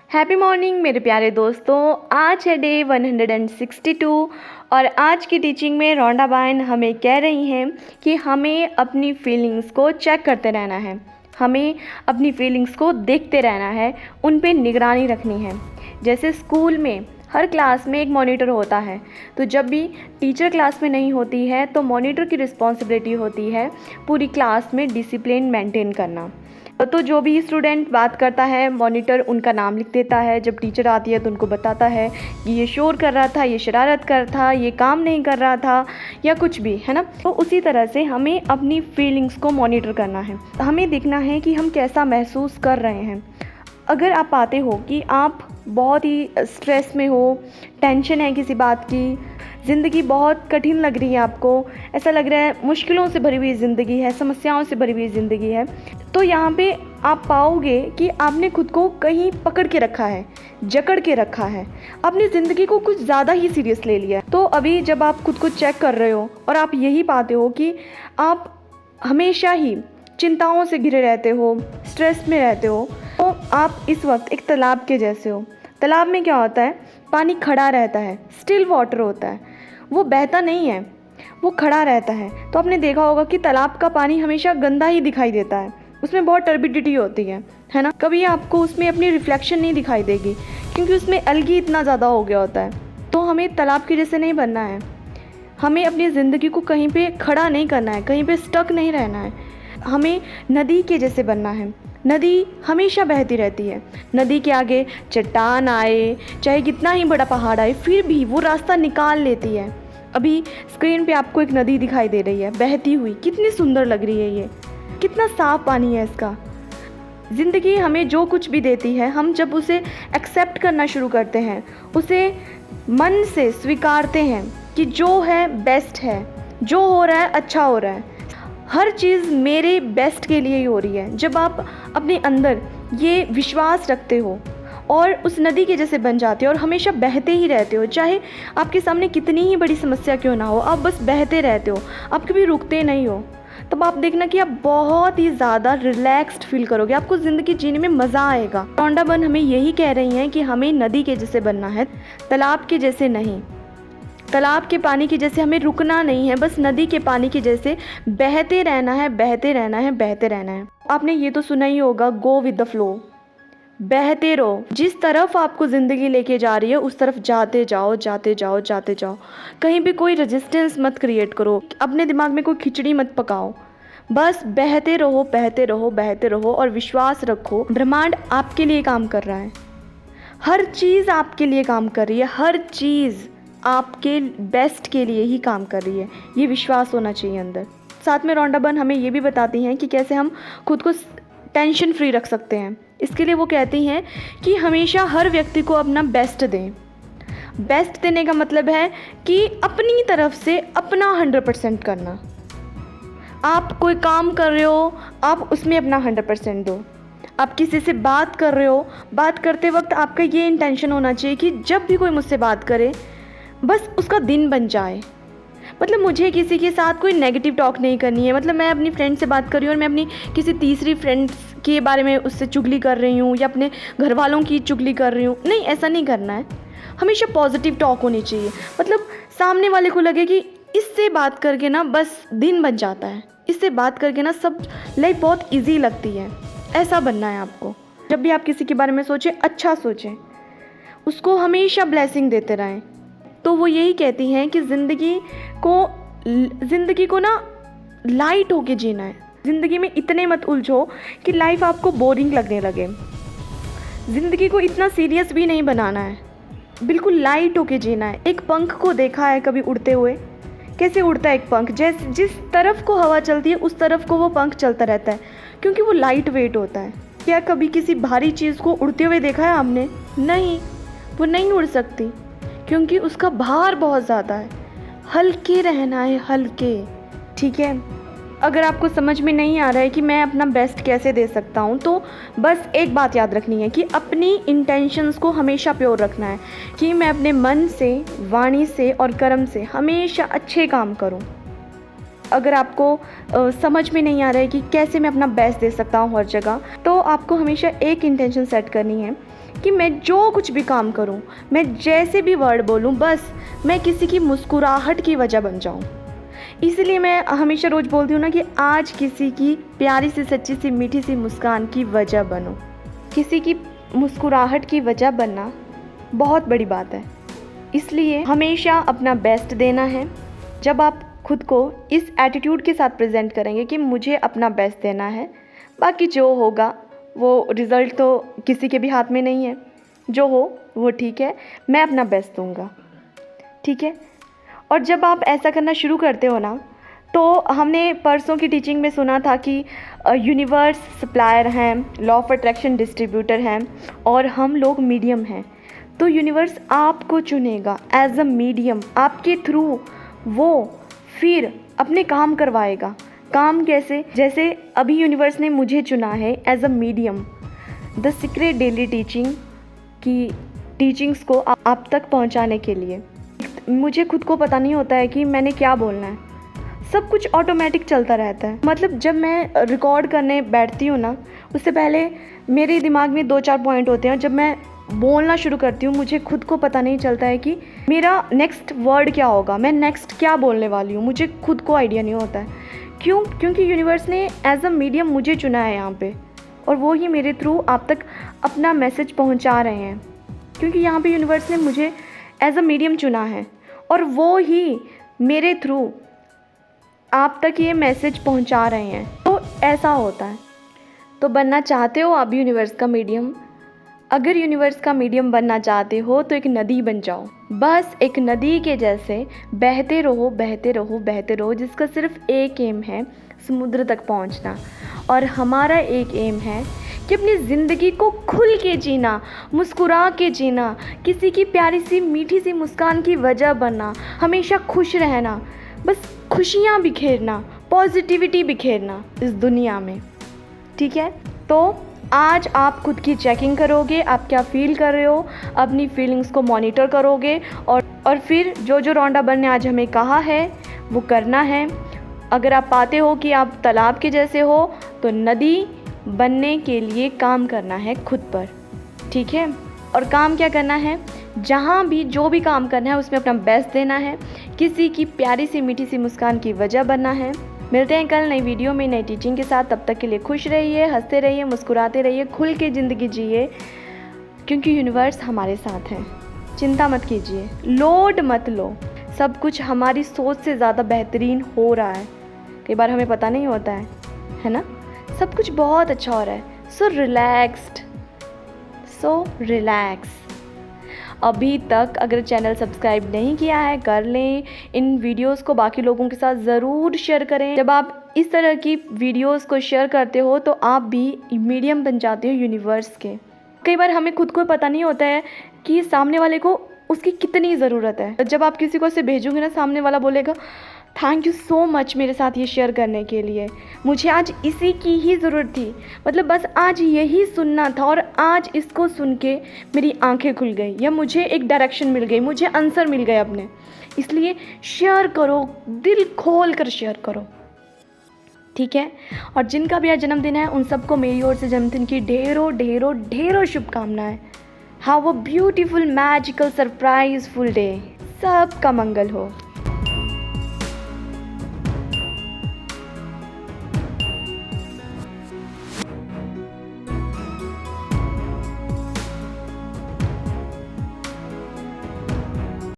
Happy morning मेरे प्यारे दोस्तों। आज है डे 162 और आज की टीचिंग में रोंडा बाइन हमें कह रही हैं कि हमें अपनी फीलिंग्स को चेक करते रहना है, हमें अपनी फीलिंग्स को देखते रहना है, उन पे निगरानी रखनी है। जैसे स्कूल में हर क्लास में एक मॉनिटर होता है, तो जब भी टीचर क्लास में नहीं होती है तो मॉनिटर की रिस्पॉन्सिबिलिटी होती है पूरी क्लास में डिसिप्लिन मेंटेन करना। तो जो भी स्टूडेंट बात करता है मॉनिटर उनका नाम लिख देता है, जब टीचर आती है तो उनको बताता है कि ये शोर कर रहा था, ये शरारत कर रहा था, ये काम नहीं कर रहा था या कुछ भी, है ना। तो उसी तरह से हमें अपनी फीलिंग्स को मॉनिटर करना है, हमें देखना है कि हम कैसा महसूस कर रहे हैं। अगर आप पाते हो कि आप बहुत ही स्ट्रेस में हो, टेंशन है किसी बात की, ज़िंदगी बहुत कठिन लग रही है, आपको ऐसा लग रहा है मुश्किलों से भरी हुई ज़िंदगी है, समस्याओं से भरी हुई ज़िंदगी है, तो यहाँ पे आप पाओगे कि आपने खुद को कहीं पकड़ के रखा है, जकड़ के रखा है, अपनी ज़िंदगी को कुछ ज़्यादा ही सीरियस ले लिया। तो अभी जब आप खुद को चेक कर रहे हो और आप यही पाते हो कि आप हमेशा ही चिंताओं से घिरे रहते हो, स्ट्रेस में रहते हो, तो आप इस वक्त एक तालाब के जैसे हो। तालाब में क्या होता है, पानी खड़ा रहता है, स्टिल वाटर होता है, वो बहता नहीं है, वो खड़ा रहता है। तो आपने देखा होगा कि तालाब का पानी हमेशा गंदा ही दिखाई देता है, उसमें बहुत टर्बिडिटी होती है ना। कभी आपको उसमें अपनी रिफ्लेक्शन नहीं दिखाई देगी क्योंकि उसमें अलगी इतना ज़्यादा हो गया होता है। तो हमें तालाब के जैसे नहीं बनना है, हमें अपनी ज़िंदगी को कहीं पे खड़ा नहीं करना है, कहीं पे स्टक नहीं रहना है, हमें नदी के जैसे बनना है। नदी हमेशा बहती रहती है, नदी के आगे चट्टान आए, चाहे कितना ही बड़ा पहाड़ आए, फिर भी वो रास्ता निकाल लेती है। अभी स्क्रीन पे आपको एक नदी दिखाई दे रही है बहती हुई, कितनी सुंदर लग रही है, ये कितना साफ पानी है इसका। ज़िंदगी हमें जो कुछ भी देती है, हम जब उसे एक्सेप्ट करना शुरू करते हैं, उसे मन से स्वीकारते हैं कि जो है बेस्ट है, जो हो रहा है अच्छा हो रहा है, हर चीज़ मेरे बेस्ट के लिए ही हो रही है। जब आप अपने अंदर ये विश्वास रखते हो और उस नदी के जैसे बन जाते हो और हमेशा बहते ही रहते हो, चाहे आपके सामने कितनी ही बड़ी समस्या क्यों ना हो, आप बस बहते रहते हो, आप कभी रुकते नहीं हो, तब आप देखना कि आप बहुत ही ज़्यादा रिलैक्स्ड फील करोगे, आपको ज़िंदगी जीने में मज़ा आएगा। रोंडा बन हमें यही कह रही हैं कि हमें नदी के जैसे बनना है, तालाब के जैसे नहीं। तालाब के पानी के जैसे हमें रुकना नहीं है, बस नदी के पानी के जैसे बहते रहना है, बहते रहना है, बहते रहना है। आपने ये तो सुना ही होगा, गो विद द फ्लो, बहते रहो, जिस तरफ आपको ज़िंदगी लेके जा रही है उस तरफ जाते जाओ, जाते जाओ, जाते जाओ। कहीं भी कोई रेजिस्टेंस मत क्रिएट करो, अपने दिमाग में कोई खिचड़ी मत पकाओ, बस बहते रहो, बहते रहो, बहते रहो और विश्वास रखो ब्रह्मांड आपके लिए काम कर रहा है, हर चीज़ आपके लिए काम कर रही है, हर चीज़ आपके बेस्ट के लिए ही काम कर रही है, ये विश्वास होना चाहिए अंदर। साथ में रोंडा बन हमें ये भी बताती हैं कि कैसे हम खुद को टेंशन फ्री रख सकते हैं। इसके लिए वो कहती हैं कि हमेशा हर व्यक्ति को अपना बेस्ट दें। बेस्ट देने का मतलब है कि अपनी तरफ से अपना 100% करना। आप कोई काम कर रहे हो, आप उसमें अपना 100% दो। आप किसी से बात कर रहे हो, बात करते वक्त आपका ये इंटेंशन होना चाहिए कि जब भी कोई मुझसे बात करे बस उसका दिन बन जाए। मतलब मुझे किसी के साथ कोई नेगेटिव टॉक नहीं करनी है, मतलब मैं अपनी फ्रेंड से बात कर रही हूँ और मैं अपनी किसी तीसरी फ्रेंड्स के बारे में उससे चुगली कर रही हूँ या अपने घर वालों की चुगली कर रही हूँ, नहीं, ऐसा नहीं करना है। हमेशा पॉजिटिव टॉक होनी चाहिए, मतलब सामने वाले को लगे कि इससे बात करके ना बस दिन बन जाता है, इससे बात करके ना सब लाइफ बहुत ईजी लगती है, ऐसा बनना है आपको। जब भी आप किसी के बारे में सोचें, अच्छा सोचें, उसको हमेशा ब्लेसिंग देते रहें। तो वो यही कहती हैं कि ज़िंदगी को ना लाइट होके जीना है, ज़िंदगी में इतने मत उलझो कि लाइफ आपको बोरिंग लगने लगे, ज़िंदगी को इतना सीरियस भी नहीं बनाना है, बिल्कुल लाइट होके जीना है। एक पंख को देखा है कभी उड़ते हुए, कैसे उड़ता है एक पंख, जैसे जिस तरफ को हवा चलती है उस तरफ को वो पंख चलता रहता है, क्योंकि वो लाइट वेट होता है। क्या कभी किसी भारी चीज़ को उड़ते हुए देखा है आपने? नहीं, वो नहीं उड़ सकती क्योंकि उसका भार बहुत ज़्यादा है। हल्के रहना है, हल्के, ठीक है। अगर आपको समझ में नहीं आ रहा है कि मैं अपना बेस्ट कैसे दे सकता हूँ, तो बस एक बात याद रखनी है कि अपनी इंटेंशंस को हमेशा प्योर रखना है कि मैं अपने मन से, वाणी से और कर्म से हमेशा अच्छे काम करूँ। अगर आपको समझ में नहीं आ रहा है कि कैसे मैं अपना बेस्ट दे सकता हूँ हर जगह, तो आपको हमेशा एक इंटेंशन सेट करनी है कि मैं जो कुछ भी काम करूं, मैं जैसे भी वर्ड बोलूं, बस मैं किसी की मुस्कुराहट की वजह बन जाऊं। इसीलिए मैं हमेशा रोज़ बोलती हूँ ना कि आज किसी की प्यारी सी, सच्ची सी, मीठी सी मुस्कान की वजह बनो। किसी की मुस्कुराहट की वजह बनना बहुत बड़ी बात है। इसलिए हमेशा अपना बेस्ट देना है। जब आप खुद को इस एटीट्यूड के साथ प्रेजेंट करेंगे कि मुझे अपना बेस्ट देना है, बाकी जो होगा वो रिज़ल्ट तो किसी के भी हाथ में नहीं है, जो हो वो ठीक है, मैं अपना बेस्ट दूंगा, ठीक है। और जब आप ऐसा करना शुरू करते हो ना, तो हमने परसों की टीचिंग में सुना था कि यूनिवर्स सप्लायर हैं, लॉ ऑफ अट्रैक्शन डिस्ट्रीब्यूटर हैं और हम लोग मीडियम हैं। तो यूनिवर्स आपको चुनेगा एज अ मीडियम, आपके थ्रू वो फिर अपने काम करवाएगा। काम कैसे? जैसे अभी यूनिवर्स ने मुझे चुना है as a medium, the secret daily teaching की टीचिंग्स को आप तक पहुंचाने के लिए। मुझे खुद को पता नहीं होता है कि मैंने क्या बोलना है, सब कुछ ऑटोमेटिक चलता रहता है। मतलब जब मैं रिकॉर्ड करने बैठती हूँ ना, उससे पहले मेरे दिमाग में 2-4 पॉइंट होते हैं और जब मैं बोलना शुरू करती हूँ मुझे खुद को पता नहीं चलता है कि मेरा नेक्स्ट वर्ड क्या होगा, मैं नेक्स्ट क्या बोलने वाली हूँ, मुझे खुद को आइडिया नहीं होता है। क्यों? क्योंकि यूनिवर्स ने एज अ मीडियम मुझे चुना है यहाँ पे, और वो ही मेरे थ्रू आप तक अपना मैसेज पहुँचा रहे हैं। क्योंकि यहाँ पे यूनिवर्स ने मुझे एज अ मीडियम चुना है और वो ही मेरे थ्रू आप तक ये मैसेज पहुंचा रहे हैं। तो ऐसा होता है। तो बनना चाहते हो आप यूनिवर्स का मीडियम? अगर यूनिवर्स का मीडियम बनना चाहते हो तो एक नदी बन जाओ। बस एक नदी के जैसे बहते रहो, बहते रहो, बहते रहो, जिसका सिर्फ एक एम है, समुद्र तक पहुंचना। और हमारा एक एम है कि अपनी ज़िंदगी को खुल के जीना, मुस्कुरा के जीना, किसी की प्यारी सी, मीठी सी मुस्कान की वजह बनना, हमेशा खुश रहना, बस खुशियाँ बिखेरना, पॉजिटिविटी बिखेरना इस दुनिया में, ठीक है। तो आज आप खुद की चेकिंग करोगे, आप क्या फील कर रहे हो, अपनी फीलिंग्स को मॉनिटर करोगे और फिर जो जो रौंडा बन ने आज हमें कहा है वो करना है। अगर आप पाते हो कि आप तालाब के जैसे हो तो नदी बनने के लिए काम करना है खुद पर, ठीक है। और काम क्या करना है? जहाँ भी जो भी काम करना है उसमें अपना बेस्ट देना है, किसी की प्यारी सी, मीठी सी मुस्कान की वजह बनना है। मिलते हैं कल नई वीडियो में, नई टीचिंग के साथ। तब तक के लिए खुश रहिए, हंसते रहिए, मुस्कुराते रहिए, खुल के ज़िंदगी जिए, क्योंकि यूनिवर्स हमारे साथ है। चिंता मत कीजिए, लोड मत लो, सब कुछ हमारी सोच से ज़्यादा बेहतरीन हो रहा है। कई बार हमें पता नहीं होता है ना? सब कुछ बहुत अच्छा हो रहा है। So relax. अभी तक अगर चैनल सब्सक्राइब नहीं किया है कर लें। इन वीडियोस को बाकी लोगों के साथ ज़रूर शेयर करें। जब आप इस तरह की वीडियोस को शेयर करते हो तो आप भी मीडियम बन जाते हो यूनिवर्स के। कई बार हमें खुद को पता नहीं होता है कि सामने वाले को उसकी कितनी ज़रूरत है। जब आप किसी को इसे भेजोगे ना, सामने वाला बोलेगा थैंक यू सो मच मेरे साथ ये शेयर करने के लिए, मुझे आज इसी की ही ज़रूरत थी, मतलब बस आज यही सुनना था और आज इसको सुन के मेरी आंखें खुल गई, या मुझे एक डायरेक्शन मिल गई, मुझे आंसर मिल गए अपने। इसलिए शेयर करो, दिल खोल कर शेयर करो, ठीक है। और जिनका भी आज जन्मदिन है उन सबको मेरी ओर से जन्मदिन की ढेरों ढेरों ढेरों शुभकामनाएं। Have a beautiful magical surpriseful day. सबका मंगल हो।